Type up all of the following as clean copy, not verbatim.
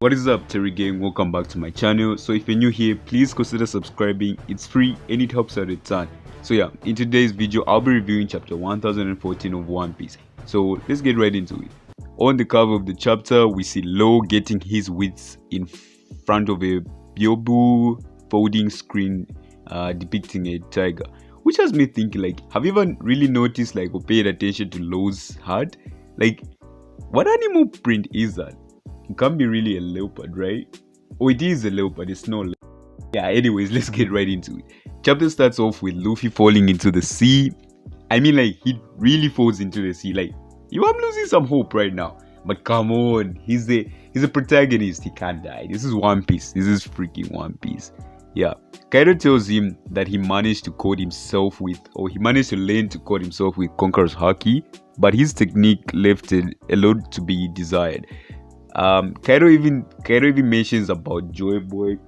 What is up, Terry Gang? Welcome back to my channel. So if you're new here, please consider subscribing. It's free and it helps out a ton. So yeah, in today's video, I'll be reviewing chapter 1014 of One Piece. So let's get right into it. On the cover of the chapter, we see Law getting his wits in front of a Byobu folding screen depicting a tiger. Which has me thinking, like, have you ever really noticed, like, or paid attention to Law's heart? Like, what animal print is that? It can't be really a leopard, right? Oh, it is a leopard, it's not. Yeah, anyways, let's get right into it. Chapter starts off with Luffy falling into the sea. I mean, like, he really falls into the sea. Like, I'm losing some hope right now. But come on, he's a protagonist. He can't die. This is One Piece. This is freaking One Piece. Yeah. Kaido tells him that he managed to learn to code himself with Conqueror's Haki, but his technique left a lot to be desired. Kaido even mentions about Joyboy.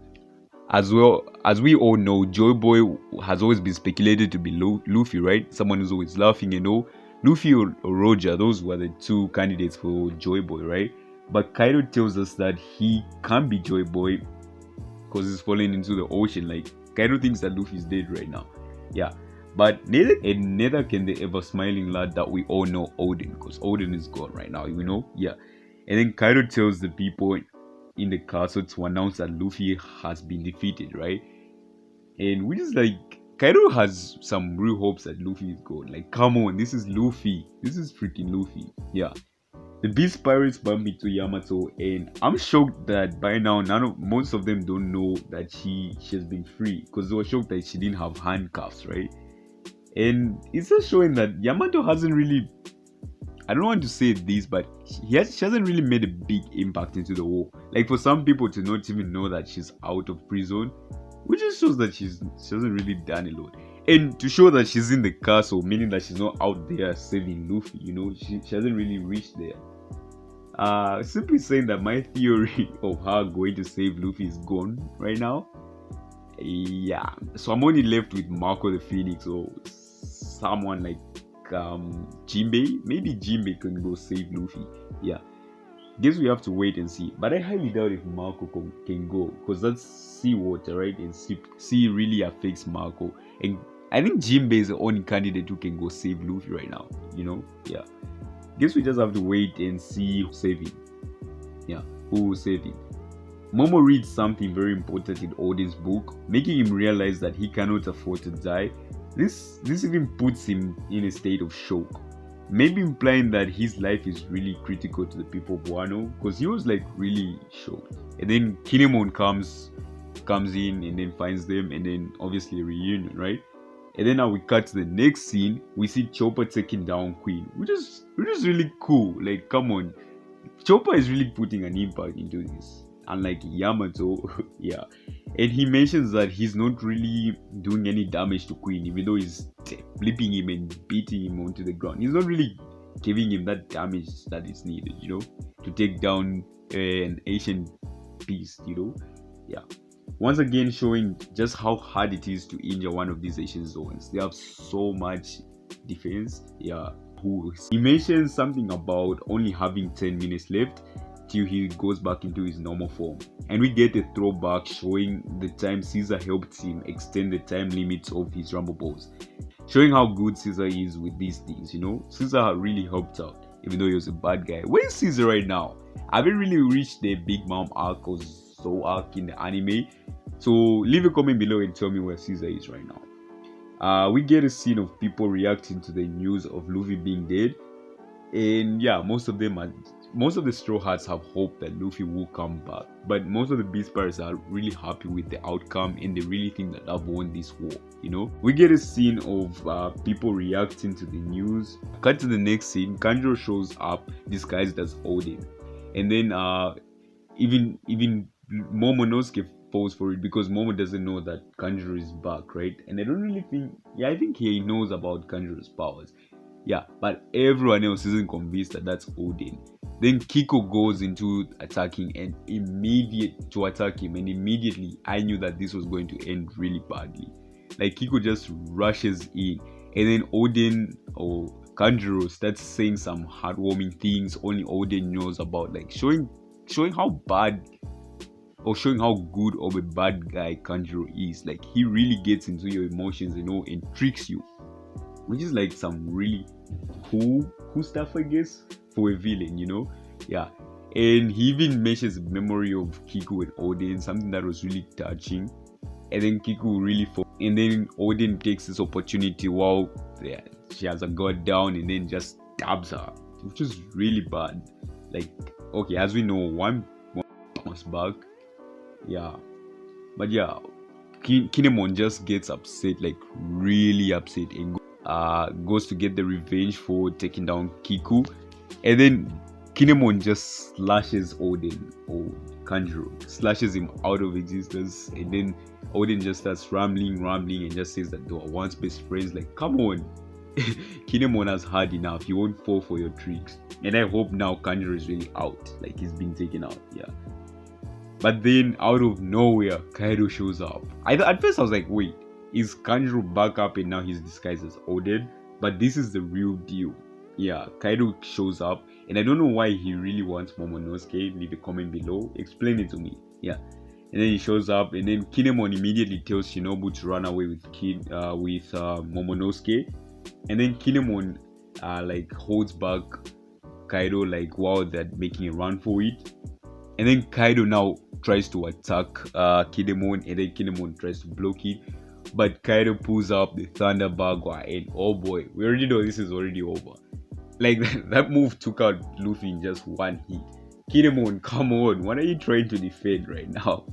As well, as we all know, Joyboy has always been speculated to be Luffy, right? Someone who's always laughing and all. Luffy or Roger, those were the two candidates for Joyboy, right? But Kaido tells us that he can't be Joyboy because he's falling into the ocean. Like, Kaido thinks that Luffy's dead right now. Yeah. But neither can the ever smiling lad that we all know, Odin, because Odin is gone right now, you know? Yeah. And then Kaido tells the people in the castle to announce that Luffy has been defeated, right? And we just like, Kaido has some real hopes that Luffy is gone. Like, come on, this is Luffy. This is freaking Luffy. Yeah. The Beast Pirates bump into Yamato, and I'm shocked that by now most of them don't know that she has been free, because they were shocked that she didn't have handcuffs, right? And it's just showing that Yamato hasn't really, I don't want to say this, but she hasn't really made a big impact into the war. Like, for some people to not even know that she's out of prison, which just shows that she hasn't really done a lot. And to show that she's in the castle, meaning that she's not out there saving Luffy, you know, she hasn't really reached there. Simply saying that my theory of her going to save Luffy is gone right now. Yeah, so I'm only left with Marco the Phoenix or someone like Jinbei. Maybe Jinbei can go save Luffy. Yeah, guess we have to wait and see. But I highly doubt if Marco can go, because that's seawater, right? And sea really affects Marco. And I think Jinbei is the only candidate who can go save Luffy right now. You know? Yeah. Guess we just have to wait and see who save him. Yeah, who will save him. Momo reads something very important in Odin's book, making him realize that he cannot afford to die. This even puts him in a state of shock, maybe implying that his life is really critical to the people of Wano, because he was like really shocked. And then Kinemon comes in and then finds them, and then obviously a reunion, right? And then now we cut to the next scene. We see Chopper taking down Queen, which is really cool. Like, come on, Chopper is really putting an impact into this, unlike Yamato. Yeah. And he mentions that he's not really doing any damage to Queen, even though he's flipping him and beating him onto the ground. He's not really giving him that damage that is needed, you know, to take down an Asian beast, you know. Yeah. Once again, showing just how hard it is to injure one of these Asian zones. They have so much defense. Yeah. He mentions something about only having 10 minutes left till he goes back into his normal form. And we get a throwback showing the time Caesar helped him extend the time limits of his Rumble Balls. Showing how good Caesar is with these things, you know. Caesar really helped out, even though he was a bad guy. Where is Caesar right now? I haven't really reached the Big Mom arc or Soul arc in the anime. So leave a comment below and tell me where Caesar is right now. We get a scene of people reacting to the news of Luffy being dead. And yeah, most of the Straw Hats have hope that Luffy will come back, but most of the Beast Pirates are really happy with the outcome, and they really think that they've won this war, you know. We get a scene of people reacting to the news. Cut to the next scene. Kanjuro shows up disguised as Odin, and then even Momonosuke falls for it, because Momo doesn't know that Kanjuro is back, right? And I don't really think, yeah, I think he knows about Kanjuro's powers. Yeah, but everyone else isn't convinced that that's Odin. Then Kiko goes into attacking and attack him, and immediately I knew that this was going to end really badly. Like, Kiko just rushes in, and then Odin or Kanjuro starts saying some heartwarming things only Odin knows about, like showing showing how bad or showing how good of a bad guy Kanjuro is. Like he really gets into your emotions, and tricks you, which is like some really cool stuff, I guess, for a villain, Yeah. And he even mentions the memory of Kiku and Odin, something that was really touching. And then Kiku really and then Odin takes this opportunity while she has a guard down and then just stabs her, which is really bad. Like, okay, as we know, one was back. Yeah. But yeah, Kinemon just gets upset, like really upset, and goes to get the revenge for taking down Kiku. And then Kinemon just slashes Odin, or Kanjuro, slashes him out of existence. And then Odin just starts rambling, and just says that they were once best friends. Like, come on. Kinemon has had enough. He won't fall for your tricks. And I hope now Kanjuro is really out. Like, he's been taken out. Yeah. But then, out of nowhere, Kaido shows up. At first, I was like, wait, is Kanjuro back up and now he's disguised as Odin? But this is the real deal. Yeah, Kaido shows up. And I don't know why he really wants Momonosuke. Leave a comment below. Explain it to me. Yeah. And then he shows up. And then Kinemon immediately tells Shinobu to run away with Momonosuke. And then Kinemon like holds back Kaido, like while they're making a run for it. And then Kaido now tries to attack Kinemon, and then Kinemon tries to block it. But Kaido pulls up the Thunder Bagua, and oh boy, we already know this is already over. Like that move took out Luffy in just one hit. Kinemon, come on, what are you trying to defend right now?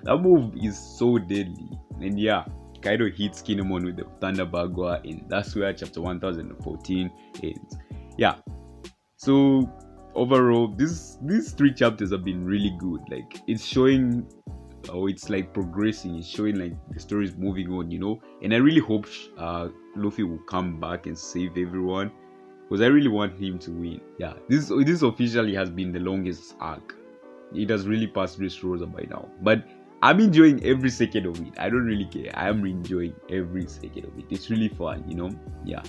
That move is so deadly. And yeah, Kaido hits Kinemon with the Thunder Bagua, and that's where chapter 1014 ends. Yeah. So overall, these 3 chapters have been really good. Like it's showing, it's like progressing. It's showing like the story is moving on, And I really hope Luffy will come back and save everyone, because I really want him to win. Yeah, this officially has been the longest arc. It has really passed Dressrosa by now, but I'm enjoying every second of it. I don't really care. I am enjoying every second of it. It's really fun, Yeah.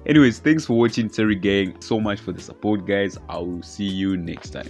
Anyways, thanks for watching, Terry Gang. So much for the support, guys. I will see you next time.